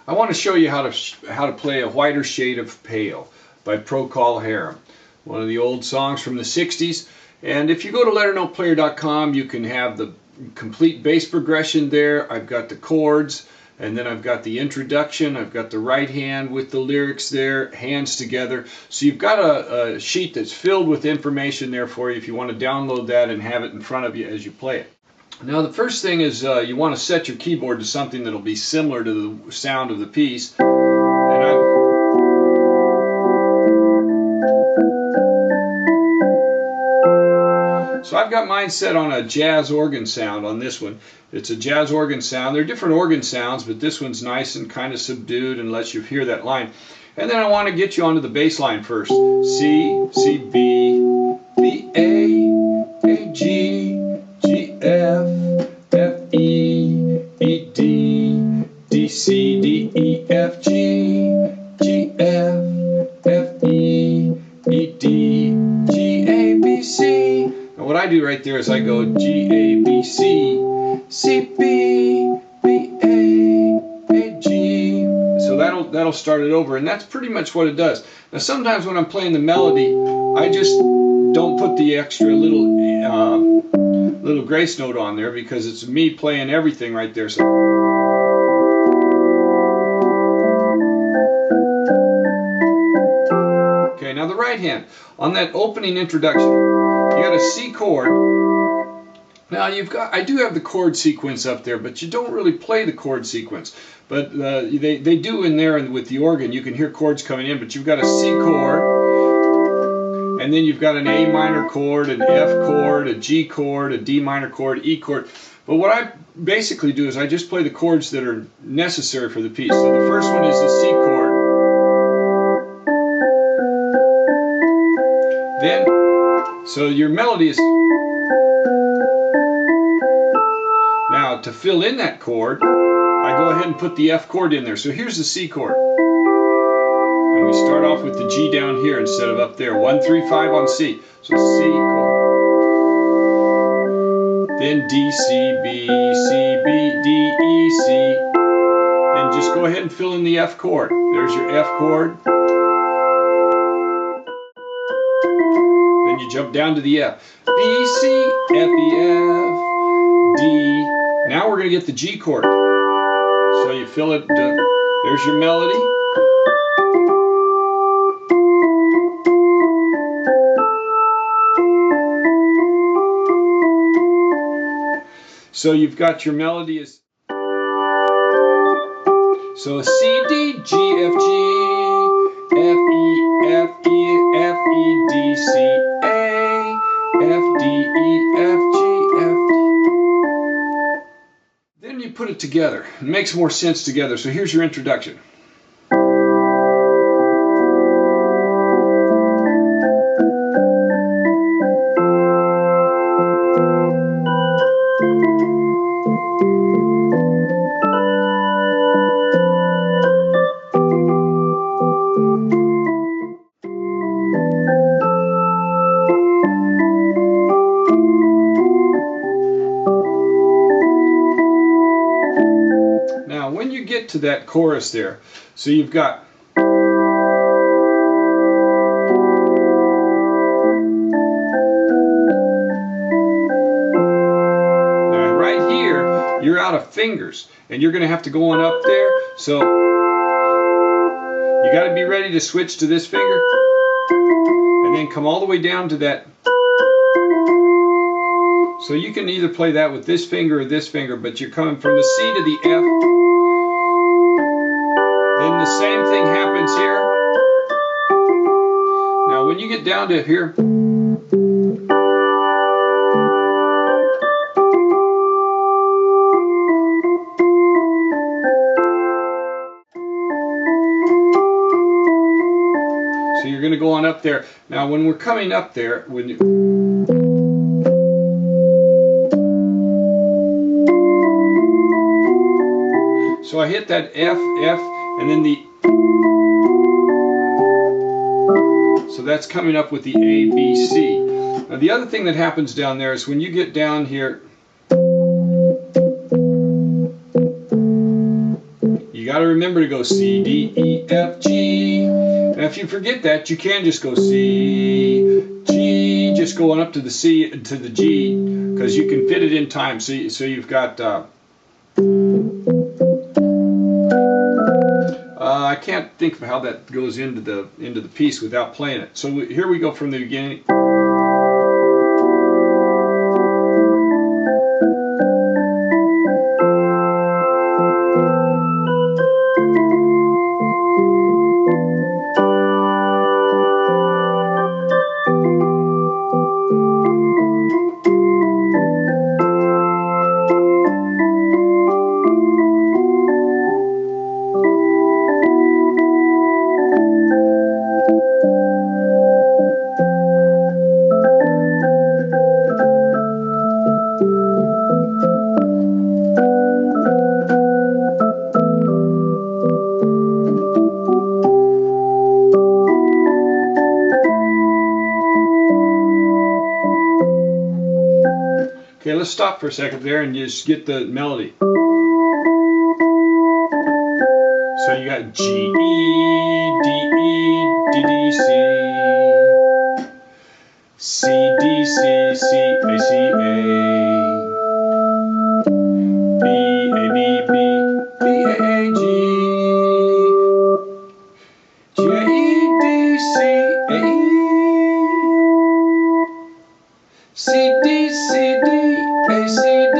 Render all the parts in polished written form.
I want to show you how to play A Whiter Shade of Pale by Procol Harum, one of the old songs from the 60s. And if you go to LetterNotePlayer.com, you can have the complete bass progression there. I've got the chords, and then I've got the introduction. I've got the right hand with the lyrics there, hands together. So you've got a sheet that's filled with information there for you if you want to download that and have it in front of you as you play it. Now the first thing is you want to set your keyboard to something that'll be similar to the sound of the piece. So I've got mine set on a jazz organ sound on this one. It's a jazz organ sound. There are different organ sounds, but this one's nice and kind of subdued and lets you hear that line. And then I want to get you onto the bass line first. C, C, B, B, A, A, G, G, F, F, E, E, D, D, C, D, E, F, G, G, F, F, E, E, D, G, A, B, C. Now what I do right there is I go G, A, B, C, C, B, B, A, A, G. So that'll start it over, and that's pretty much what it does. Now sometimes when I'm playing the melody, I just don't put the extra little grace note on there because it's me playing everything right there. So okay, now the right hand on that opening introduction, you got a C chord. Now I do have the chord sequence up there, but you don't really play the chord sequence. But they do in there, and with the organ you can hear chords coming in, but you've got a C chord, and then you've got an A minor chord, an F chord, a G chord, a D minor chord, E chord. But what I basically do is I just play the chords that are necessary for the piece. So the first one is the C chord. Then, so your melody is... Now, to fill in that chord, I go ahead and put the F chord in there. So here's the C chord. And we start off with the G down here instead of up there. 1, 3, 5 on C. So C chord. Then D, C, B, C, B, D, E, C. Then just go ahead and fill in the F chord. There's your F chord. Then you jump down to the F. B, C, F, E, F, D. Now we're going to get the G chord. So you fill it, there's your melody. So you've got your melody is, so C, D, G, F, G, F, E, F, E, F, E, D, C, A, F, D, E, F, G, F, D. Then you put it together. It makes more sense together. So here's your introduction. Now when you get to that chorus there, so you've got now right here you're out of fingers and you're going to have to go on up there, so you got to be ready to switch to this finger and then come all the way down to that. So you can either play that with this finger or this finger, but you're coming from the C to the F. Then the same thing happens here. Now when you get down to here, so you're going to go on up there. Now when we're coming up there, when you, so I hit that F, F, and then the, so that's coming up with the A, B, C. Now the other thing that happens down there is when you get down here, you got got to remember to go C, D, E, F, G. Now if you forget that, you can just go C, G, just going up to the C to the G, because you can fit it in time. So you've got I can't think of how that goes into the piece without playing it. So here we go from the beginning. Okay, let's stop for a second there and just get the melody. So you got G, E, D, E, D, D, C, C, D, C, C, A, C, A, B, A, B, B, B, A, A, G, G, A, E, D, C, A, E, C, D, C, D, A, C, D,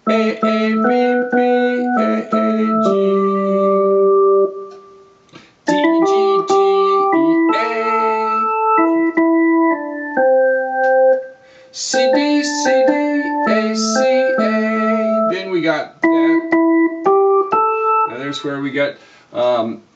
A, A, B, B, A, A, G, D, G, G, E, A, C, D, C, D, A, C, A. Then we got that. Now there's where we got E,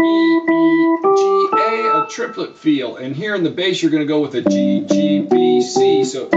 E, G, A, a triplet feel. And here in the bass you're going to go with a G, G, B, C. So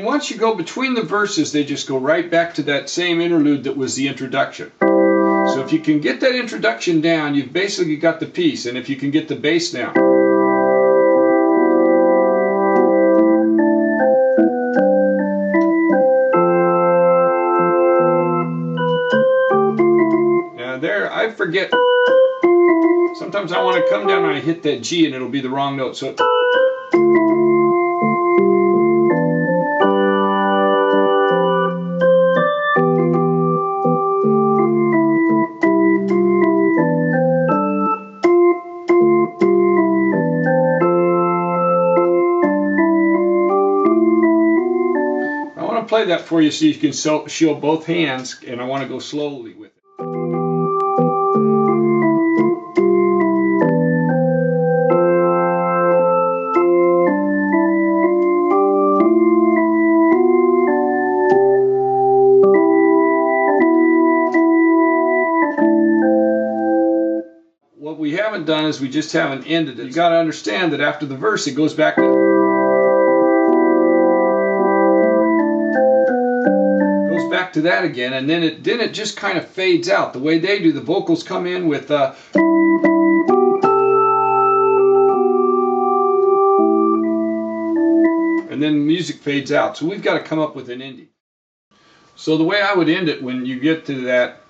once you go between the verses, they just go right back to that same interlude that was the introduction. So if you can get that introduction down, you've basically got the piece. And if you can get the bass down. Now there, I forget. Sometimes I want to come down and I hit that G and it'll be the wrong note. So play that for you so you can show both hands, and I want to go slowly with it. What we haven't done is we just haven't ended it. You got to understand that after the verse it goes back to that again, and then it just kind of fades out. The way they do, the vocals come in with and then the music fades out. So we've got to come up with an ending. So the way I would end it when you get to that,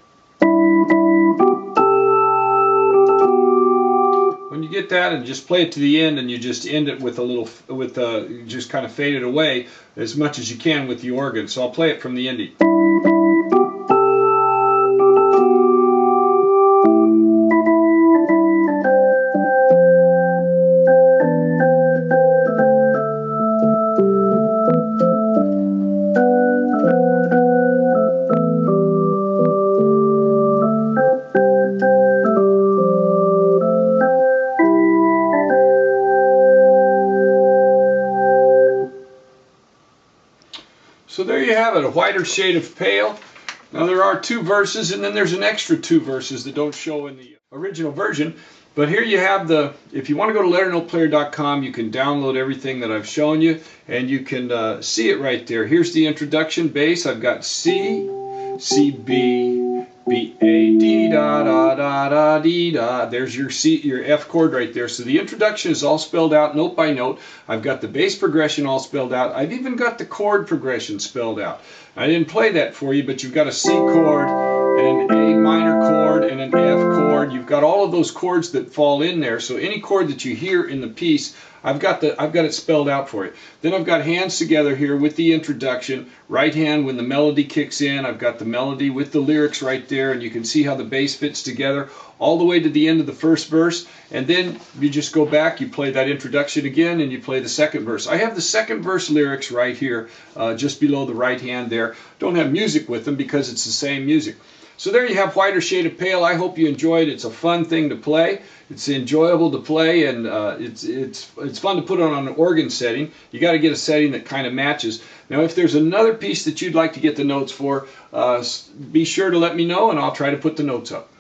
when you get that and just play it to the end, and you just end it with a little, just kind of fade it away as much as you can with the organ. So I'll play it from the ending. So there you have it, a whiter shade of pale. Now there are 2 verses, and then there's an extra 2 verses that don't show in the original version. But here you have if you want to go to LetterNotePlayer.com, you can download everything that I've shown you, and you can see it right there. Here's the introduction bass. I've got C, C, B, B, A, D, da, da, da, da, D, da. There's your C, your F chord right there. So the introduction is all spelled out note by note. I've got the bass progression all spelled out. I've even got the chord progression spelled out. I didn't play that for you, but you've got a C chord and an A minor chord and an F chord. You've got all of those chords that fall in there. So any chord that you hear in the piece, I've got it spelled out for you. Then I've got hands together here with the introduction. Right hand when the melody kicks in. I've got the melody with the lyrics right there, and you can see how the bass fits together all the way to the end of the first verse. And then you just go back, you play that introduction again, and you play the second verse. I have the second verse lyrics right here, just below the right hand there. Don't have music with them because it's the same music. So there you have Whiter Shade of Pale. I hope you enjoyed it. It's a fun thing to play. It's enjoyable to play, and it's fun to put on an organ setting. You got to get a setting that kind of matches. Now, if there's another piece that you'd like to get the notes for, be sure to let me know, and I'll try to put the notes up.